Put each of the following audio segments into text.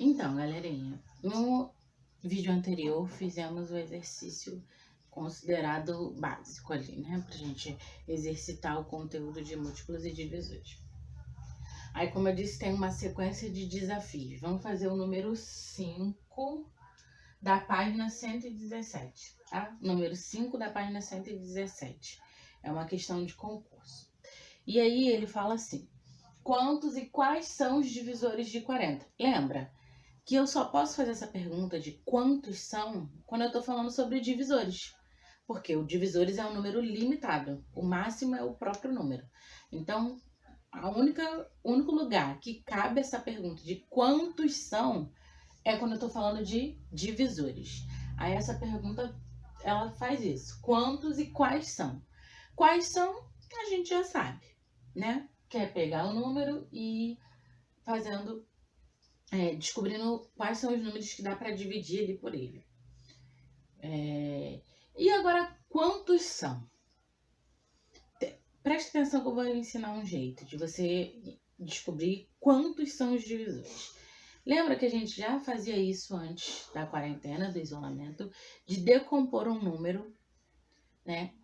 Então, galerinha, no vídeo anterior fizemos o exercício considerado básico ali, né? Pra gente exercitar o conteúdo de múltiplos e divisores. Aí, como eu disse, tem uma sequência de desafios. Vamos fazer o número 5 da página 117, tá? Número 5 da página 117. É uma questão de concurso. E aí ele fala assim: quantos e quais são os divisores de 40? Lembra que eu só posso fazer essa pergunta de quantos são quando eu tô falando sobre divisores. Porque o divisores é um número limitado. O máximo é o próprio número. Então, o único lugar que cabe essa pergunta de quantos são é quando eu tô falando de divisores. Aí essa pergunta, ela faz isso. Quantos e quais são? Quais são, a gente já sabe, né? Que é pegar o número e fazendo descobrindo quais são os números que dá para dividir ali por ele. E agora, quantos são? Preste atenção que eu vou ensinar um jeito de você descobrir quantos são os divisores. Lembra que a gente já fazia isso antes da quarentena, do isolamento, de decompor um número, né?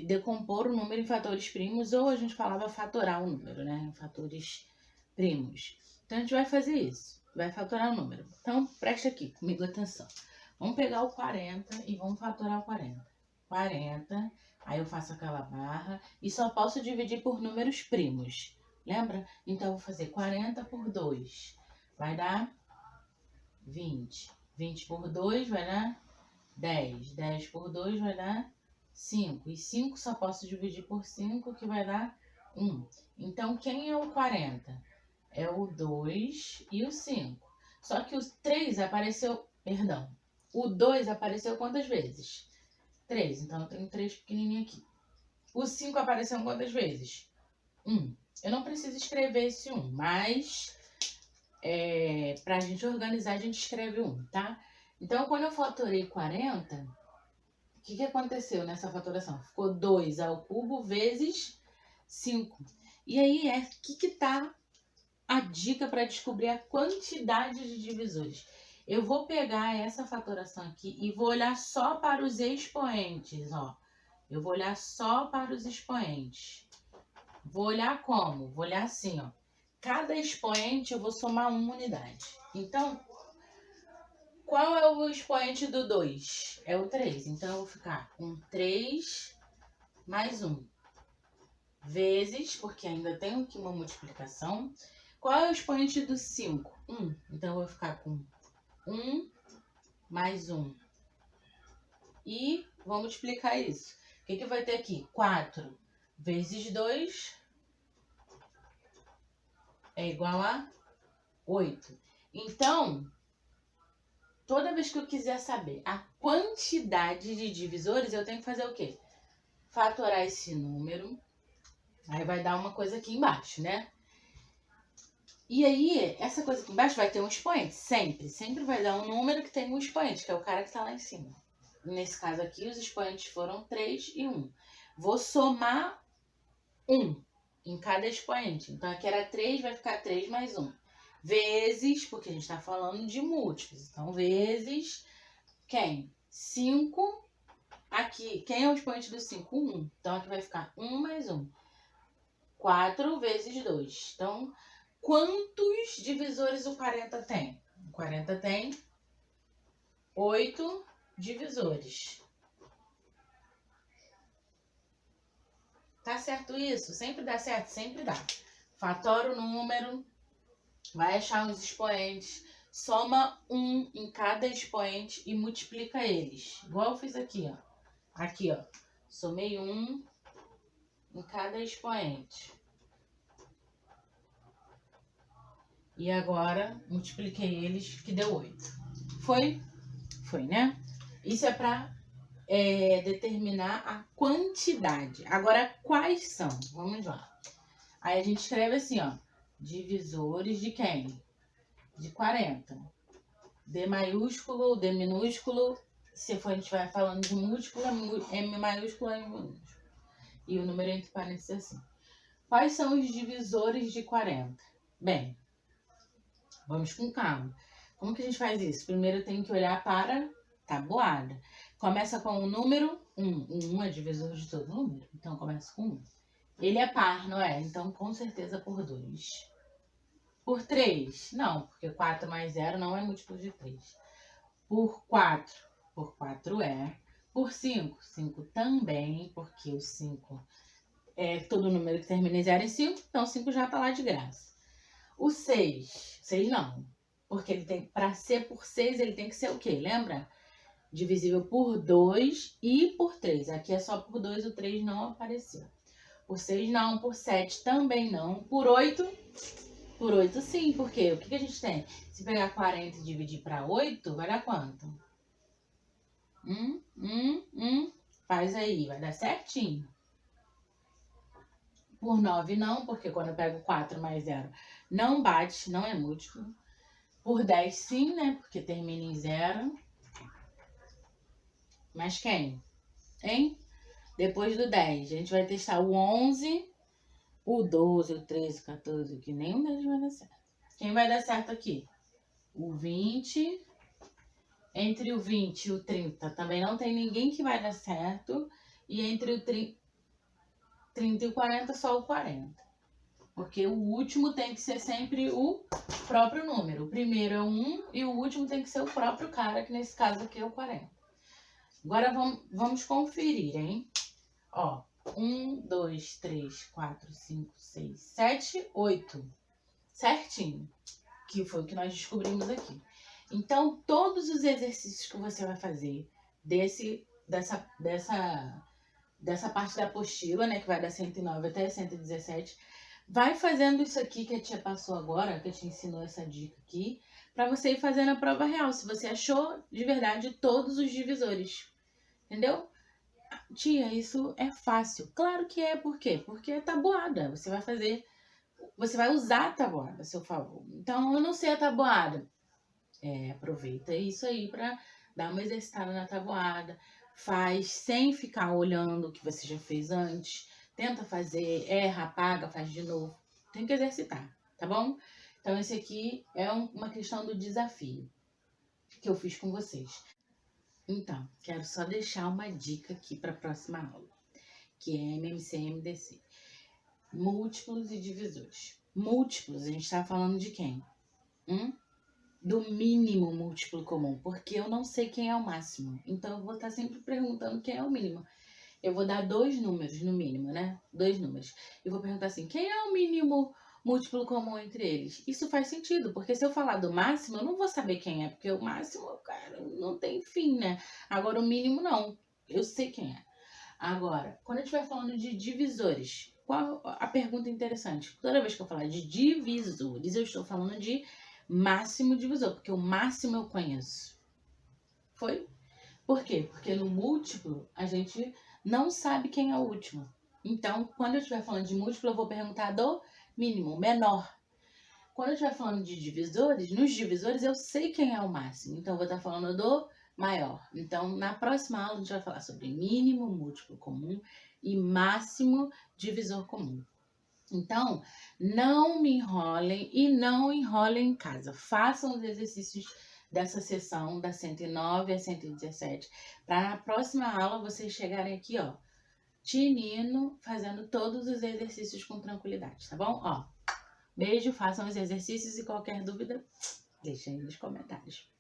Decompor o número em fatores primos, ou a gente falava fatorar o número, né? Em fatores primos. Então a gente vai fazer isso, vai fatorar o número. Então preste aqui comigo atenção. Vamos pegar o 40 e vamos fatorar o 40. 40, aí eu faço aquela barra e só posso dividir por números primos. Lembra? Então eu vou fazer 40 por 2. Vai dar 20. 20 por 2 vai dar 10. 10 por 2 vai dar 5. E 5 só posso dividir por 5, que vai dar 1. Então, quem é o 40? É o 2 e o 5. Só que o 3 apareceu... Perdão. O 2 apareceu quantas vezes? 3. Então, eu tenho 3 pequenininho aqui. O 5 apareceu quantas vezes? 1. Eu não preciso escrever esse 1, mas... pra gente organizar, a gente escreve 1, tá? Então, quando eu fatorei 40... O que aconteceu nessa fatoração? Ficou 2 ao cubo vezes 5. E aí é aqui que tá a dica para descobrir a quantidade de divisores. Eu vou pegar essa fatoração aqui e vou olhar só para os expoentes, ó. Eu vou olhar só para os expoentes. Vou olhar como? Vou olhar assim, ó. Cada expoente eu vou somar uma unidade. Então, qual é o expoente do 2? É o 3. Então, eu vou ficar com 3 mais 1. Vezes, porque ainda tenho aqui uma multiplicação. Qual é o expoente do 5? 1. Então, eu vou ficar com 1 mais 1. E vou multiplicar isso. O que vai ter aqui? 4 vezes 2 é igual a 8. Então, toda vez que eu quiser saber a quantidade de divisores, eu tenho que fazer o quê? Fatorar esse número. Aí vai dar uma coisa aqui embaixo, né? E aí, essa coisa aqui embaixo vai ter um expoente. Sempre vai dar um número que tem um expoente, que é o cara que tá lá em cima. Nesse caso aqui, os expoentes foram 3 e 1. Vou somar 1 em cada expoente. Então, aqui era 3, vai ficar 3 mais 1. Vezes, porque a gente tá falando de múltiplos. Então, vezes quem? 5. Aqui, quem é o expoente do 5? 1. Então, aqui vai ficar 1 mais 1. 4 vezes 2. Então, quantos divisores o 40 tem? O 40 tem 8 divisores. Tá certo isso? Sempre dá certo? Sempre dá. Fatora o número, vai achar os expoentes, soma 1 em cada expoente e multiplica eles. Igual eu fiz aqui, ó. Aqui, ó. Somei 1 em cada expoente. E agora, multipliquei eles, que deu 8. Foi? Foi, né? Isso é para determinar a quantidade. Agora, quais são? Vamos lá. Aí a gente escreve assim, ó. Divisores de quem? De 40. D maiúsculo, D minúsculo. Se for, a gente vai falando de múltiplo, M maiúsculo, M minúsculo. E o número entre parênteses assim. Quais são os divisores de 40? Bem, vamos com calma. Como que a gente faz isso? Primeiro eu tenho que olhar para tabuada. Começa com o número 1. O 1 é divisor de todo número. Então, começa com 1. Ele é par, não é? Então, com certeza por 2. Por 3? Não, porque 4 mais 0 não é múltiplo de 3. Por 4? Por 4 é. Por 5? 5 também, porque o 5 é todo número que termina em 0 em 5. Então, 5 já está lá de graça. O 6? 6 não. Porque ele tem, para ser por 6, ele tem que ser o quê? Lembra? Divisível por 2 e por 3. Aqui é só por 2, o 3 não apareceu. Por 6 não, por 7 também não. Por 8? Por 8 sim, porque o que a gente tem? Se pegar 40 e dividir para 8, vai dar quanto? Faz aí, vai dar certinho. Por 9 não, porque quando eu pego 4 mais 0 não bate, não é múltiplo. Por 10 sim, né? Porque termina em 0. Mas quem? Hein? Depois do 10, a gente vai testar o 11, o 12, o 13, o 14, que nenhum deles vai dar certo. Quem vai dar certo aqui? O 20. Entre o 20 e o 30 também não tem ninguém que vai dar certo. E entre o 30 e o 40, só o 40. Porque o último tem que ser sempre o próprio número. O primeiro é o 1 e o último tem que ser o próprio cara, que nesse caso aqui é o 40. Agora vamos conferir, hein? Ó, 1, 2, 3, 4, 5, 6, 7, 8. Certinho. Que foi o que nós descobrimos aqui. Então, todos os exercícios que você vai fazer dessa parte da apostila, né, que vai da 109 até 117, vai fazendo isso aqui que a tia passou agora, que a tia ensinou essa dica aqui, para você ir fazendo a prova real, se você achou de verdade todos os divisores. Entendeu? Tia, isso é fácil. Claro que é, por quê? Porque é tabuada. Você vai usar a tabuada a seu favor. Então, eu não sei a tabuada. Aproveita isso aí para dar uma exercitada na tabuada. Faz sem ficar olhando o que você já fez antes. Tenta fazer, erra, apaga, faz de novo. Tem que exercitar, tá bom? Então, esse aqui é uma questão do desafio que eu fiz com vocês. Então, quero só deixar uma dica aqui para a próxima aula, que é MMC e MDC. Múltiplos e divisores. Múltiplos, a gente está falando de quem? Do mínimo múltiplo comum, porque eu não sei quem é o máximo. Então, eu vou estar sempre perguntando quem é o mínimo. Eu vou dar 2 números no mínimo, né? 2 números. Eu vou perguntar assim, quem é o mínimo múltiplo comum entre eles? Isso faz sentido, porque se eu falar do máximo, eu não vou saber quem é, porque o máximo, cara, não tem fim, né? Agora, o mínimo, não. Eu sei quem é. Agora, quando eu estiver falando de divisores, qual a pergunta interessante? Toda vez que eu falar de divisores, eu estou falando de máximo divisor, porque o máximo eu conheço. Foi? Por quê? Porque no múltiplo, a gente não sabe quem é o último. Então, quando eu estiver falando de múltiplo, eu vou perguntar do mínimo, menor. Quando eu estiver falando de divisores, nos divisores eu sei quem é o máximo. Então, eu vou estar falando do maior. Então, na próxima aula, a gente vai falar sobre mínimo múltiplo comum e máximo divisor comum. Então, não me enrolem e não enrolem em casa. Façam os exercícios dessa sessão da 109 a 117, para na próxima aula vocês chegarem aqui, ó, tinindo, fazendo todos os exercícios com tranquilidade, tá bom? Ó, beijo, façam os exercícios e qualquer dúvida, deixem aí nos comentários.